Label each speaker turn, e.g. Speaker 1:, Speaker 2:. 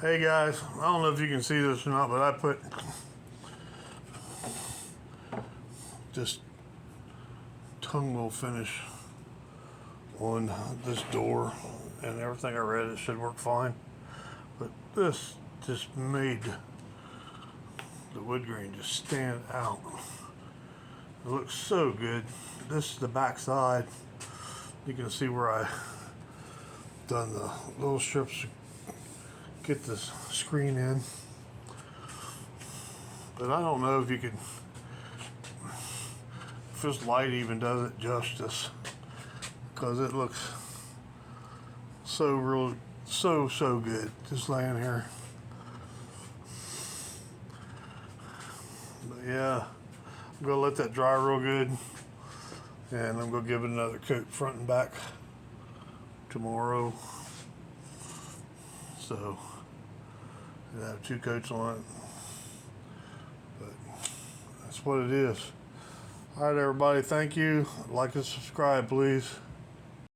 Speaker 1: Hey guys, I don't know if you can see this or not, but I put just tongue finish on this door, and everything I read, it should work fine. But this just made the wood grain just stand out. It looks so good. This is the back side. You can see where I done the little strips to get the screen in. But I don't know if you could, if this light even does it justice, because it looks so good just laying here. But yeah, I'm gonna let that dry real good, and I'm gonna give it another coat front and back tomorrow. So I have 2 coats on it, but that's what it is. All right, everybody, thank you. Like and subscribe, please.